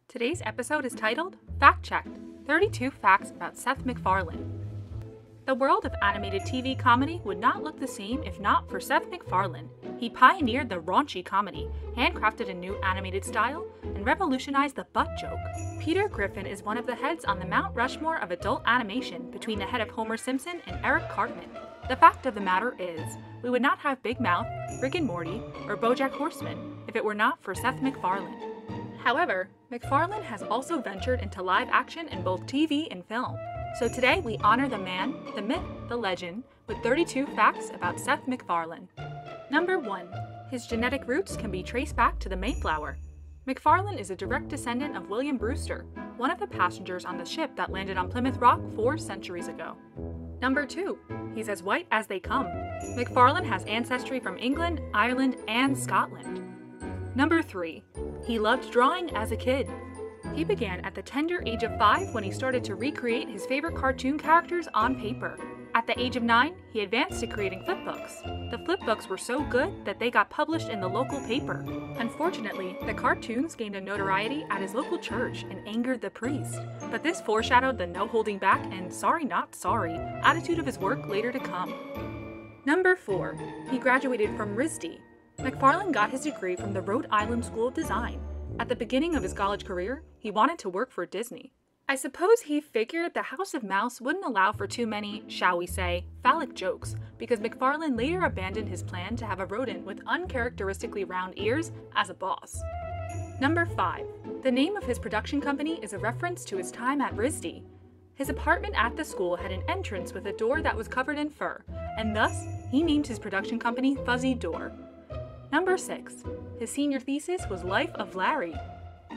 Today's episode is titled Fact Checked: 32 Facts About Seth MacFarlane. The world of animated TV comedy would not look the same if not for Seth MacFarlane. He pioneered the raunchy comedy, handcrafted a new animated style, and revolutionized the butt joke. Peter Griffin is one of the heads on the Mount Rushmore of adult animation between the head of Homer Simpson and Eric Cartman. The fact of the matter is, we would not have Big Mouth, Rick and Morty, or Bojack Horseman if it were not for Seth MacFarlane. However, MacFarlane has also ventured into live action in both TV and film. So today we honor the man, the myth, the legend, with 32 facts about Seth MacFarlane. Number 1. His genetic roots can be traced back to the Mayflower. MacFarlane is a direct descendant of William Brewster, one of the passengers on the ship that landed on Plymouth Rock 4 centuries ago. Number 2. He's as white as they come. MacFarlane has ancestry from England, Ireland, and Scotland. Number 3. He loved drawing as a kid. He began at the tender age of 5 when he started to recreate his favorite cartoon characters on paper. At the age of 9, he advanced to creating flipbooks. The flipbooks were so good that they got published in the local paper. Unfortunately, the cartoons gained a notoriety at his local church and angered the priest. But this foreshadowed the no holding back and sorry not sorry attitude of his work later to come. Number 4. He graduated from RISD. MacFarlane got his degree from the Rhode Island School of Design. At the beginning of his college career, he wanted to work for Disney. I suppose he figured the House of Mouse wouldn't allow for too many, shall we say, phallic jokes, because MacFarlane later abandoned his plan to have a rodent with uncharacteristically round ears as a boss. Number 5. The name of his production company is a reference to his time at RISD. His apartment at the school had an entrance with a door that was covered in fur, and thus, he named his production company Fuzzy Door. Number 6. His senior thesis was Life of Larry.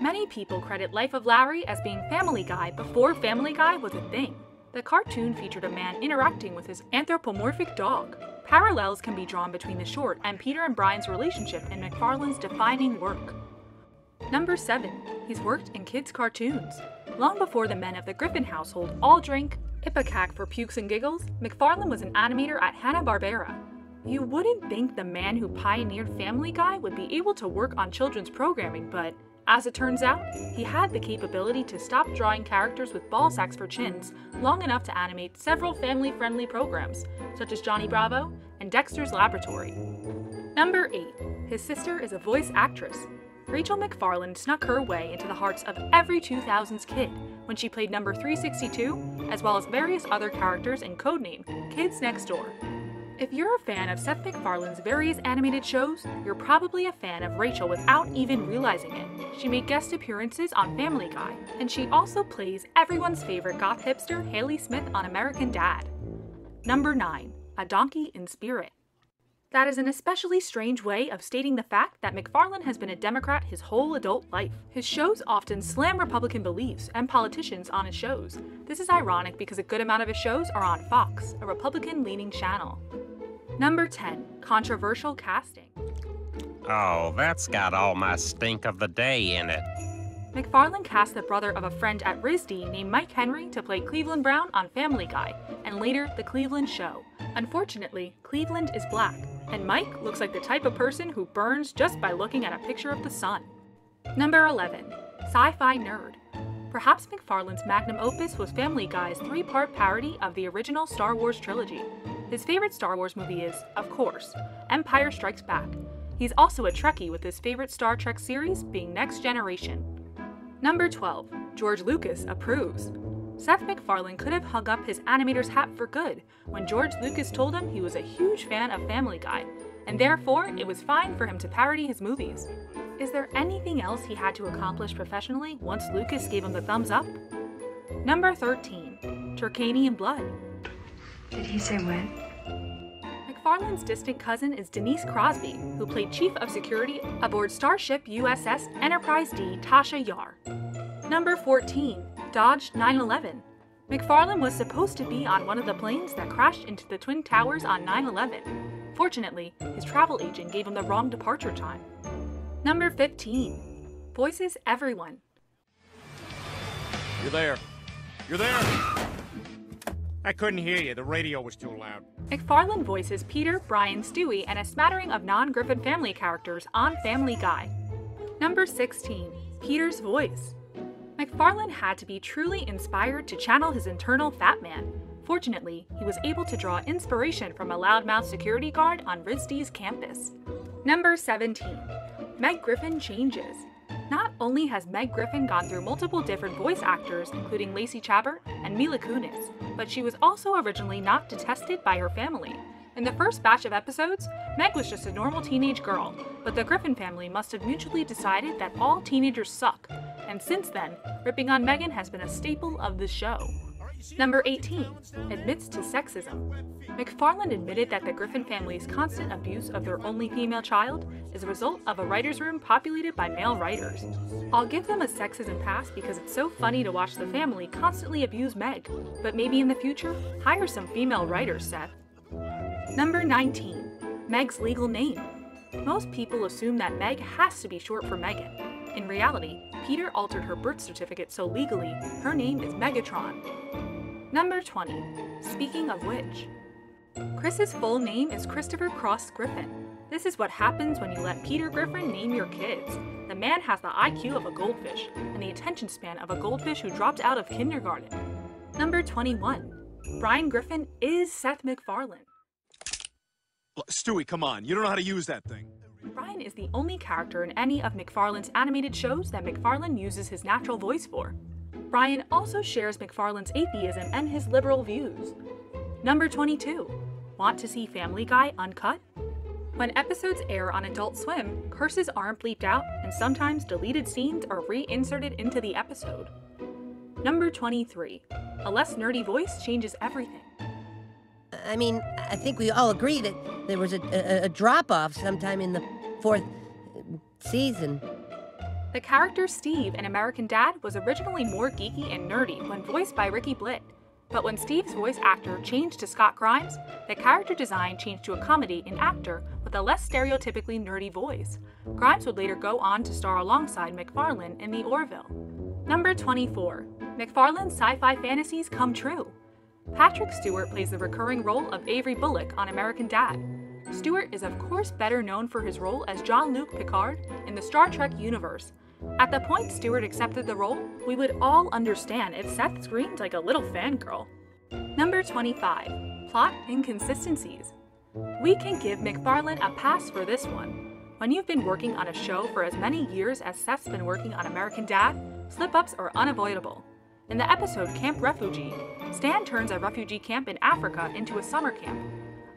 Many people credit Life of Larry as being Family Guy before Family Guy was a thing. The cartoon featured a man interacting with his anthropomorphic dog. Parallels can be drawn between the short and Peter and Brian's relationship in MacFarlane's defining work. Number 7. He's worked in kids' cartoons. Long before the men of the Griffin household all drank Ipecac for pukes and giggles, MacFarlane was an animator at Hanna-Barbera. You wouldn't think the man who pioneered Family Guy would be able to work on children's programming, but as it turns out, he had the capability to stop drawing characters with ball sacks for chins long enough to animate several family-friendly programs, such as Johnny Bravo and Dexter's Laboratory. Number 8. His sister is a voice actress. Rachel MacFarlane snuck her way into the hearts of every 2000s kid when she played number 362, as well as various other characters in codename Kids Next Door. If you're a fan of Seth MacFarlane's various animated shows, you're probably a fan of Rachel without even realizing it. She made guest appearances on Family Guy, and she also plays everyone's favorite goth hipster Haley Smith on American Dad. Number 9. A donkey in spirit. That is an especially strange way of stating the fact that MacFarlane has been a Democrat his whole adult life. His shows often slam Republican beliefs and politicians on his shows. This is ironic because a good amount of his shows are on Fox, a Republican-leaning channel. Number 10. Controversial casting. Oh, that's got all my stink of the day in it. MacFarlane cast the brother of a friend at RISD named Mike Henry to play Cleveland Brown on Family Guy, and later The Cleveland Show. Unfortunately, Cleveland is black, and Mike looks like the type of person who burns just by looking at a picture of the sun. Number 11. Sci-fi nerd. Perhaps MacFarlane's magnum opus was Family Guy's 3-part parody of the original Star Wars trilogy. His favorite Star Wars movie is, of course, Empire Strikes Back. He's also a Trekkie with his favorite Star Trek series being Next Generation. Number 12. George Lucas approves. Seth MacFarlane could have hung up his animator's hat for good when George Lucas told him he was a huge fan of Family Guy, and therefore it was fine for him to parody his movies. Is there anything else he had to accomplish professionally once Lucas gave him the thumbs up? Number 13. Turkanian blood. Did he say when? MacFarlane's distant cousin is Denise Crosby, who played Chief of Security aboard Starship USS Enterprise D Tasha Yar. Number 14. Dodge 9/11. MacFarlane was supposed to be on one of the planes that crashed into the Twin Towers on 9/11. Fortunately, his travel agent gave him the wrong departure time. Number 15. Voices everyone. You're there. You're there! I couldn't hear you. The radio was too loud. MacFarlane voices Peter, Brian, Stewie, and a smattering of non-Griffin family characters on Family Guy. Number 16. Peter's voice. MacFarlane had to be truly inspired to channel his internal fat man. Fortunately, he was able to draw inspiration from a loudmouth security guard on RISD's campus. Number 17. Meg Griffin Changes. Not only has Meg Griffin gone through multiple different voice actors, including Lacey Chabert and Mila Kunis, but she was also originally not detested by her family. In the first batch of episodes, Meg was just a normal teenage girl, but the Griffin family must have mutually decided that all teenagers suck, and since then, ripping on Megan has been a staple of the show. Number 18. Admits to sexism. MacFarlane admitted that the Griffin family's constant abuse of their only female child is a result of a writer's room populated by male writers. I'll give them a sexism pass because it's so funny to watch the family constantly abuse Meg, but maybe in the future, hire some female writers, Seth. Number 19. Meg's legal name. Most people assume that Meg has to be short for Megan. In reality, Peter altered her birth certificate so legally, her name is Megatron. Number 20. Speaking of which. Chris's full name is Christopher Cross Griffin. This is what happens when you let Peter Griffin name your kids. The man has the IQ of a goldfish, and the attention span of a goldfish who dropped out of kindergarten. Number 21. Brian Griffin is Seth MacFarlane. Stewie, come on. You don't know how to use that thing. Brian is the only character in any of MacFarlane's animated shows that MacFarlane uses his natural voice for. Brian also shares MacFarlane's atheism and his liberal views. Number 22. Want to see Family Guy uncut? When episodes air on Adult Swim, curses aren't bleeped out, and sometimes deleted scenes are reinserted into the episode. Number 23. A less nerdy voice changes everything. I mean, I think we all agree that there was a drop-off sometime in the 4th season. The character Steve in American Dad was originally more geeky and nerdy when voiced by Ricky Blitt, but when Steve's voice actor changed to Scott Grimes, the character design changed to a comedy and actor with a less stereotypically nerdy voice. Grimes would later go on to star alongside MacFarlane in The Orville. Number 24. MacFarlane's sci-fi fantasies come true. Patrick Stewart plays the recurring role of Avery Bullock on American Dad. Stewart is of course better known for his role as Jean-Luc Picard in the Star Trek universe. At the point Stewart accepted the role, we would all understand if Seth screamed like a little fangirl. Number 25. Plot Inconsistencies. We can give MacFarlane a pass for this one. When you've been working on a show for as many years as Seth's been working on American Dad, slip-ups are unavoidable. In the episode Camp Refugee, Stan turns a refugee camp in Africa into a summer camp.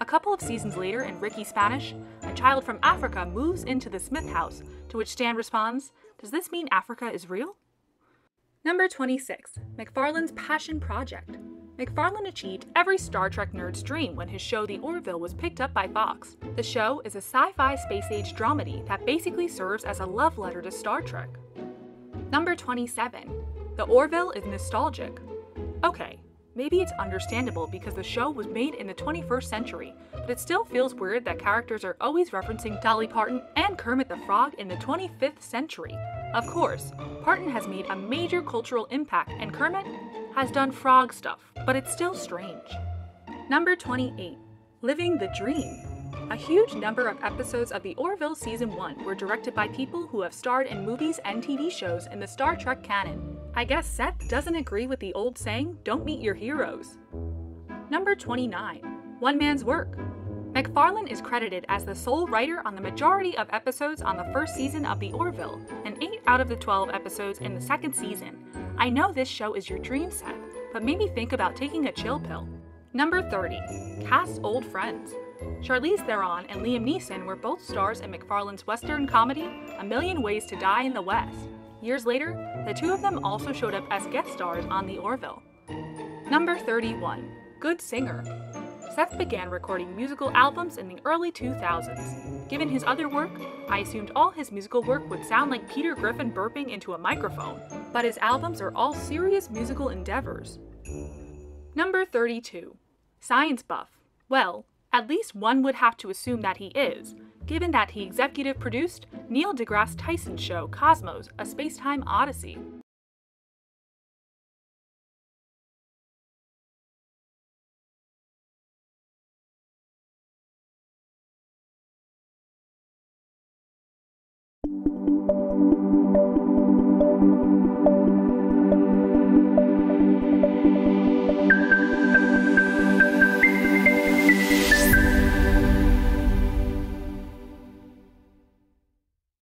A couple of seasons later in Ricky Spanish, a child from Africa moves into the Smith house, to which Stan responds, "Does this mean Africa is real?" Number 26. MacFarlane's passion project. MacFarlane achieved every Star Trek nerd's dream when his show The Orville was picked up by Fox. The show is a sci-fi space-age dramedy that basically serves as a love letter to Star Trek. Number 27. The Orville is nostalgic. Okay, maybe it's understandable because the show was made in the 21st century, but it still feels weird that characters are always referencing Dolly Parton and Kermit the Frog in the 25th century. Of course, Parton has made a major cultural impact and Kermit has done frog stuff, but it's still strange. Number 28. Living the Dream. A huge number of episodes of The Orville Season 1 were directed by people who have starred in movies and TV shows in the Star Trek canon. I guess Seth doesn't agree with the old saying, "Don't meet your heroes." Number 29. One Man's Work. MacFarlane is credited as the sole writer on the majority of episodes on the first season of The Orville, and 8 out of the 12 episodes in the second season. I know this show is your dream, Seth, but maybe think about taking a chill pill. Number 30. Cast old friends. Charlize Theron and Liam Neeson were both stars in MacFarlane's Western comedy, A Million Ways to Die in the West. Years later, the two of them also showed up as guest stars on The Orville. Number 31. Good singer. Seth began recording musical albums in the early 2000s. Given his other work, I assumed all his musical work would sound like Peter Griffin burping into a microphone, but his albums are all serious musical endeavors. Number 32. Science buff. Well, at least one would have to assume that he is, given that he executive produced Neil deGrasse Tyson's show Cosmos, A Space-Time Odyssey.